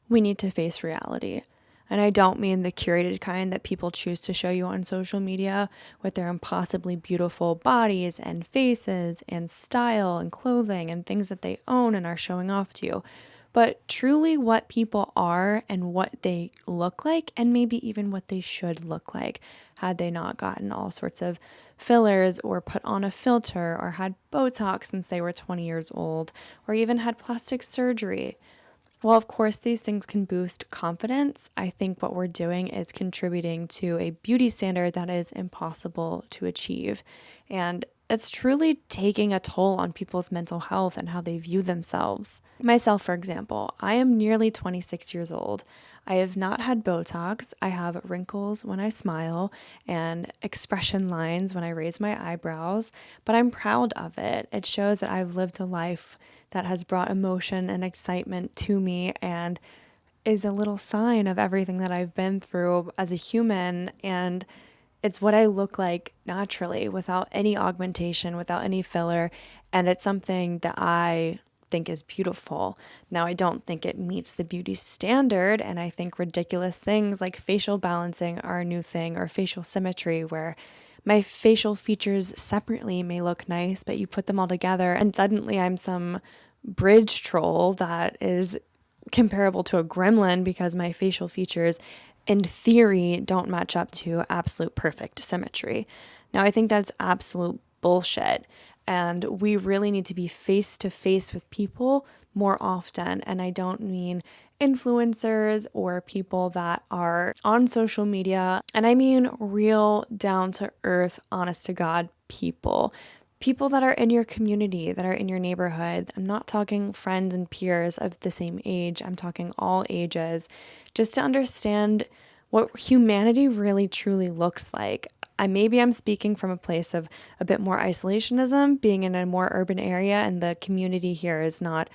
we need to face reality. And I don't mean the curated kind that people choose to show you on social media with their impossibly beautiful bodies and faces and style and clothing and things that they own and are showing off to you, but truly what people are and what they look like, and maybe even what they should look like had they not gotten all sorts of fillers or put on a filter or had Botox since they were 20 years old or even had plastic surgery. While, of course, these things can boost confidence, I think what we're doing is contributing to a beauty standard that is impossible to achieve. And it's truly taking a toll on people's mental health and how they view themselves. Myself, for example, I am nearly 26 years old. I have not had Botox. I have wrinkles when I smile and expression lines when I raise my eyebrows, but I'm proud of it. It shows that I've lived a life that has brought emotion and excitement to me and is a little sign of everything that I've been through as a human. And it's what I look like naturally without any augmentation, without any filler. And it's something that I think is beautiful. Now, I don't think it meets the beauty standard. And I think ridiculous things like facial balancing are a new thing, or facial symmetry, where my facial features separately may look nice, but you put them all together and suddenly I'm some bridge troll that is comparable to a gremlin because my facial features in theory don't match up to absolute perfect symmetry. Now, I think that's absolute bullshit. And we really need to be face to face with people more often. And I don't mean influencers or people that are on social media. And I mean real, down to earth, honest to God people. People that are in your community, that are in your neighborhood. I'm not talking friends and peers of the same age. I'm talking all ages, just to understand what humanity really truly looks like. Maybe I'm speaking from a place of a bit more isolationism, being in a more urban area, and the community here is not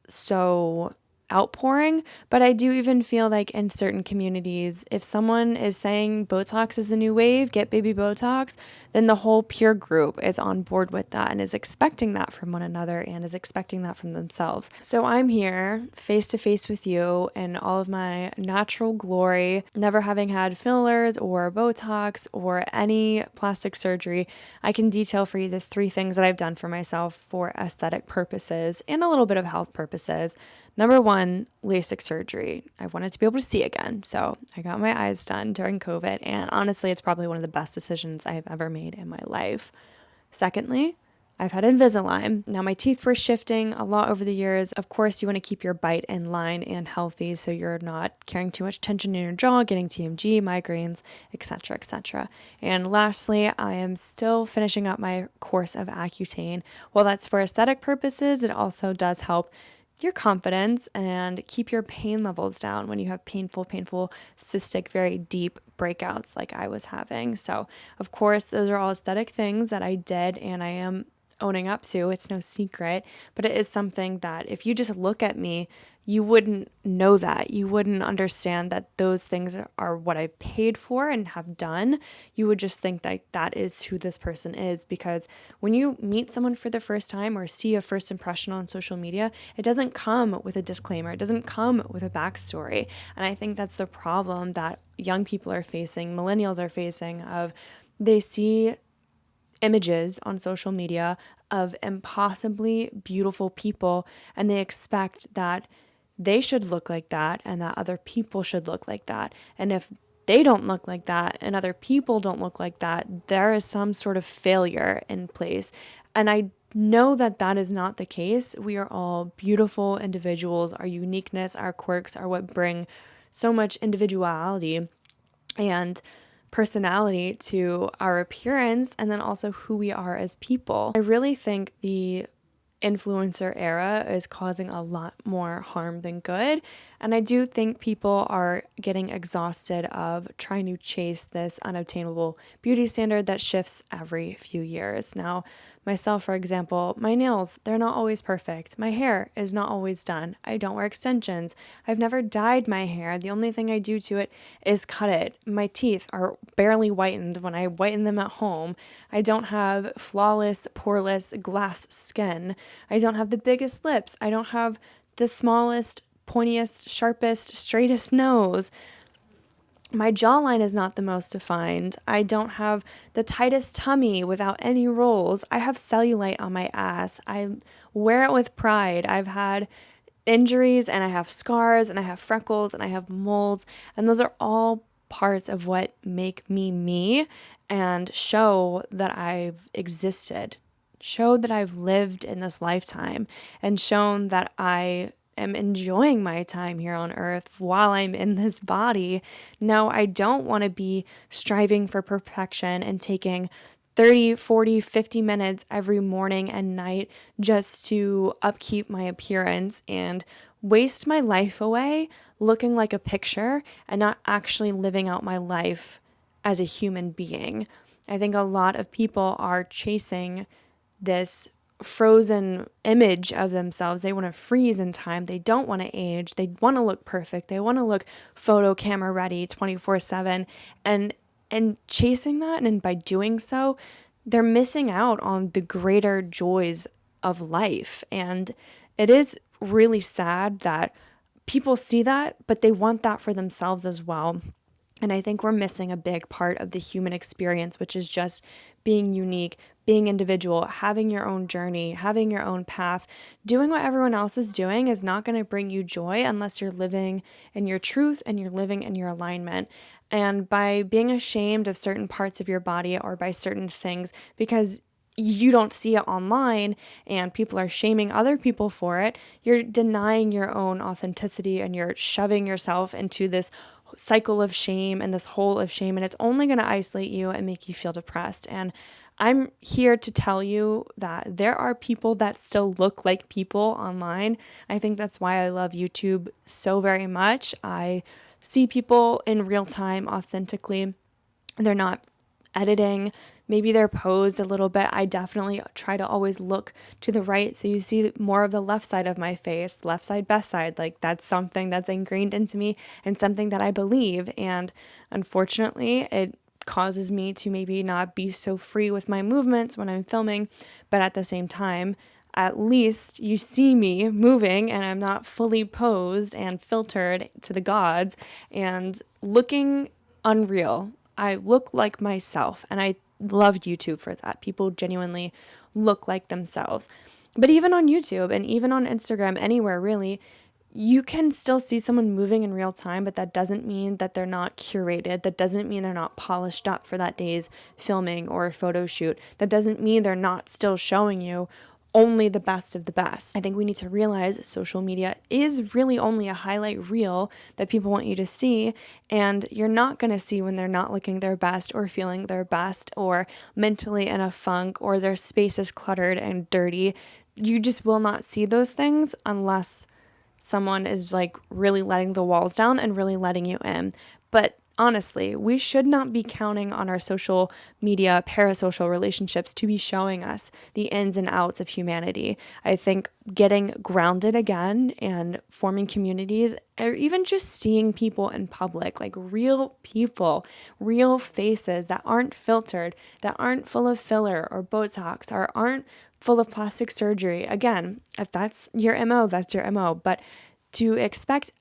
so outpouring, but I do even feel like in certain communities, if someone is saying Botox is the new wave, get baby Botox, then the whole peer group is on board with that and is expecting that from one another and is expecting that from themselves. So I'm here face to face with you in all of my natural glory, never having had fillers or Botox or any plastic surgery. I can detail for you the 3 things that I've done for myself for aesthetic purposes and a little bit of health purposes. Number 1, LASIK surgery. I wanted to be able to see again, so I got my eyes done during COVID, and honestly, it's probably one of the best decisions I've ever made in my life. Secondly, I've had Invisalign. Now, my teeth were shifting a lot over the years. Of course, you want to keep your bite in line and healthy so you're not carrying too much tension in your jaw, getting TMJ, migraines, etc., etc. And lastly, I am still finishing up my course of Accutane. While that's for aesthetic purposes, it also does help your confidence and keep your pain levels down when you have painful, cystic, very deep breakouts like I was having. So, of course, those are all aesthetic things that I did and I am owning up to. It's no secret, but it is something that if you just look at me, you wouldn't know that. You wouldn't understand that those things are what I paid for and have done. You would just think that that is who this person is, because when you meet someone for the first time or see a first impression on social media, it doesn't come with a disclaimer. It doesn't come with a backstory. And I think that's the problem that young people are facing, millennials are facing, of they see images on social media of impossibly beautiful people and they expect that they should look like that and that other people should look like that. And if they don't look like that and other people don't look like that, there is some sort of failure in place. And I know that that is not the case. We are all beautiful individuals. Our uniqueness, our quirks are what bring so much individuality and personality to our appearance, and then also who we are as people. I really think the influencer era is causing a lot more harm than good. And I do think people are getting exhausted of trying to chase this unobtainable beauty standard that shifts every few years. Now, myself, for example, my nails, they're not always perfect. My hair is not always done. I don't wear extensions. I've never dyed my hair. The only thing I do to it is cut it. My teeth are barely whitened when I whiten them at home. I don't have flawless, poreless glass skin. I don't have the biggest lips. I don't have the smallest pointiest, sharpest, straightest nose. My jawline is not the most defined. I don't have the tightest tummy without any rolls. I have cellulite on my ass. I wear it with pride. I've had injuries and I have scars and I have freckles and I have molds. And those are all parts of what make me me and show that I've existed, show that I've lived in this lifetime, and shown that I am enjoying my time here on earth while I'm in this body. No, I don't want to be striving for perfection and taking 30, 40, 50 minutes every morning and night just to upkeep my appearance and waste my life away looking like a picture and not actually living out my life as a human being. I think a lot of people are chasing this frozen image of themselves. They want to freeze in time. They don't want to age. They want to look perfect. They want to look photo camera ready 24/7. And chasing that, and by doing so, they're missing out on the greater joys of life. And it is really sad that people see that, but they want that for themselves as well. And I think we're missing a big part of the human experience, which is just being unique, being individual, having your own journey, having your own path. Doing what everyone else is doing is not going to bring you joy unless you're living in your truth and you're living in your alignment. And by being ashamed of certain parts of your body or by certain things because you don't see it online and people are shaming other people for it, you're denying your own authenticity and you're shoving yourself into this cycle of shame and this hole of shame, and it's only going to isolate you and make you feel depressed. And I'm here to tell you that there are people that still look like people online. I think that's why I love YouTube so very much. I see people in real time authentically. They're not editing. Maybe they're posed a little bit. I definitely try to always look to the right so you see more of the left side of my face, left side, best side. Like that's something that's ingrained into me and something that I believe. And unfortunately, it causes me to maybe not be so free with my movements when I'm filming, but at the same time, at least you see me moving and I'm not fully posed and filtered to the gods and looking unreal. I look like myself, and I love YouTube for that. People genuinely look like themselves. But even on YouTube and even on Instagram, anywhere really, you can still see someone moving in real time, but that doesn't mean that they're not curated. That doesn't mean they're not polished up for that day's filming or photo shoot. That doesn't mean they're not still showing you only the best of the best. I think we need to realize social media is really only a highlight reel that people want you to see, and you're not going to see when they're not looking their best or feeling their best or mentally in a funk or their space is cluttered and dirty. You just will not see those things unless someone is like really letting the walls down and really letting you in. But honestly, we should not be counting on our social media, parasocial relationships to be showing us the ins and outs of humanity. I think getting grounded again and forming communities, or even just seeing people in public, like real people, real faces that aren't filtered, that aren't full of filler or Botox, or aren't full of plastic surgery. Again, if that's your MO, that's your MO. But to expect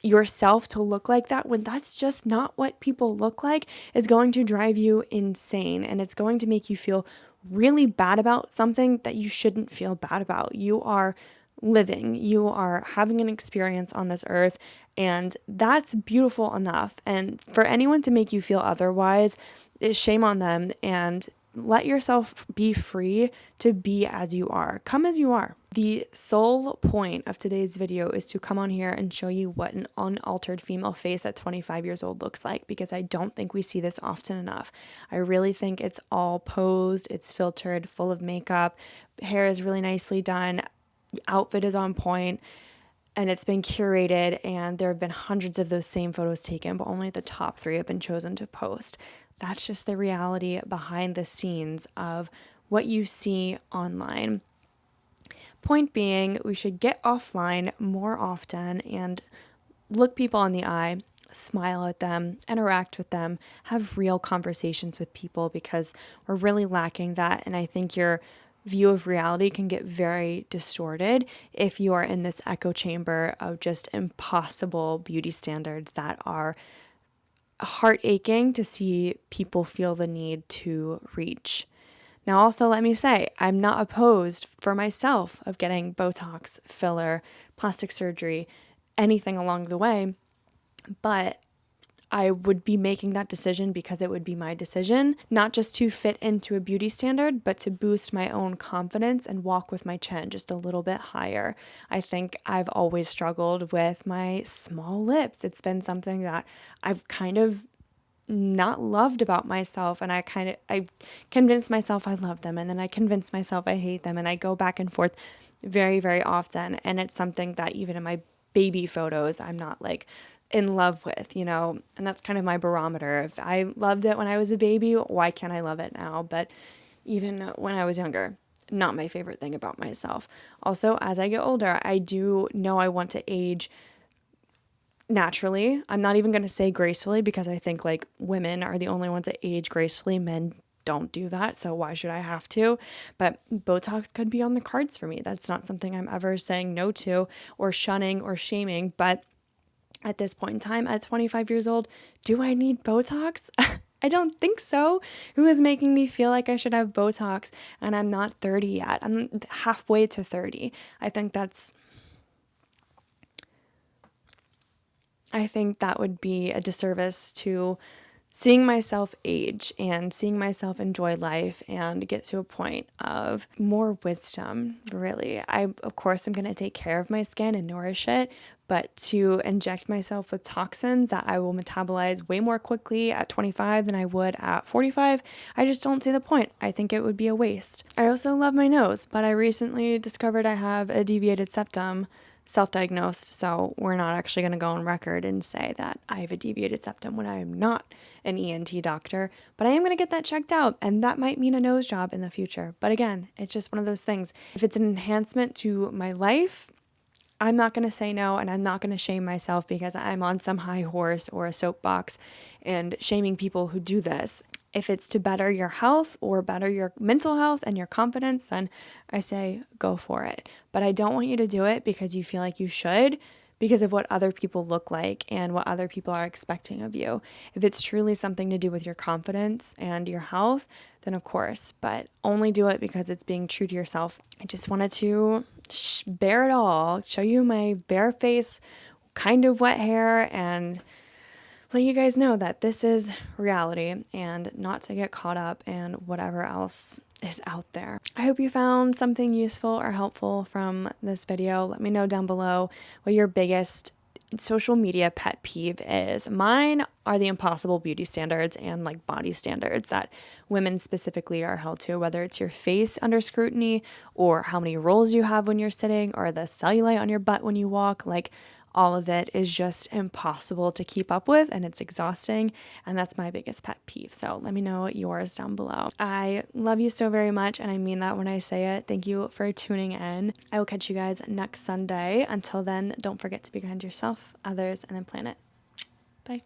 yourself to look like that when that's just not what people look like is going to drive you insane, and it's going to make you feel really bad about something that you shouldn't feel bad about. You are living, you are having an experience on this earth, and that's beautiful enough. And for anyone to make you feel otherwise, is shame on them, and let yourself be free to be as you are. Come as you are. The sole point of today's video is to come on here and show you what an unaltered female face at 25 years old looks like, because I don't think we see this often enough. I really think it's all posed, it's filtered, full of makeup, hair is really nicely done, outfit is on point, and it's been curated, and there have been hundreds of those same photos taken, but only the top 3 have been chosen to post. That's just the reality behind the scenes of what you see online. Point being, we should get offline more often and look people in the eye, smile at them, interact with them, have real conversations with people, because we're really lacking that. And I think you're view of reality can get very distorted if you are in this echo chamber of just impossible beauty standards that are heart aching to see people feel the need to reach. Now, also, let me say, I'm not opposed for myself of getting Botox, filler, plastic surgery, anything along the way, but I would be making that decision because it would be my decision, not just to fit into a beauty standard, but to boost my own confidence and walk with my chin just a little bit higher. I think I've always struggled with my small lips. It's been something that I've kind of not loved about myself, and I convince myself I love them, and then I convince myself I hate them, and I go back and forth very, very often. And it's something that even in my baby photos I'm not like in love with, and that's kind of my barometer. If I loved it when I was a baby, why can't I love it now? But even when I was younger, not my favorite thing about myself. Also, as I get older, I do know I want to age naturally. I'm not even going to say gracefully, because I think like women are the only ones that age gracefully. Men don't do that, so why should I have to? But Botox could be on the cards for me. That's not something I'm ever saying no to or shunning or shaming. But at this point in time, at 25 years old, do I need Botox? I don't think so. Who is making me feel like I should have Botox? And I'm not 30 yet. I'm halfway to 30. I think that would be a disservice to seeing myself age and seeing myself enjoy life and get to a point of more wisdom, really. Of course, I'm going to take care of my skin and nourish it, but to inject myself with toxins that I will metabolize way more quickly at 25 than I would at 45, I just don't see the point. I think it would be a waste. I also love my nose, but I recently discovered I have a deviated septum, self-diagnosed, so we're not actually going to go on record and say that I have a deviated septum when I am not an ENT doctor, but I am going to get that checked out, and that might mean a nose job in the future. But again, it's just one of those things. If it's an enhancement to my life, I'm not going to say no, and I'm not going to shame myself because I'm on some high horse or a soapbox and shaming people who do this. If it's to better your health or better your mental health and your confidence, then I say go for it. But I don't want you to do it because you feel like you should, because of what other people look like and what other people are expecting of you. If it's truly something to do with your confidence and your health, then of course, but only do it because it's being true to yourself. I just wanted to bare it all, show you my bare face, kind of wet hair, and let you guys know that this is reality and not to get caught up in whatever else is out there. I hope you found something useful or helpful from this video. Let me know down below what your biggest social media pet peeve is. Mine are the impossible beauty standards and like body standards that women specifically are held to, whether it's your face under scrutiny or how many rolls you have when you're sitting or the cellulite on your butt when you walk. Like, all of it is just impossible to keep up with, and it's exhausting, and that's my biggest pet peeve. So let me know yours down below. I love you so very much, and I mean that when I say it. Thank you for tuning in. I will catch you guys next Sunday. Until then, don't forget to be kind to yourself, others, and the planet. Bye.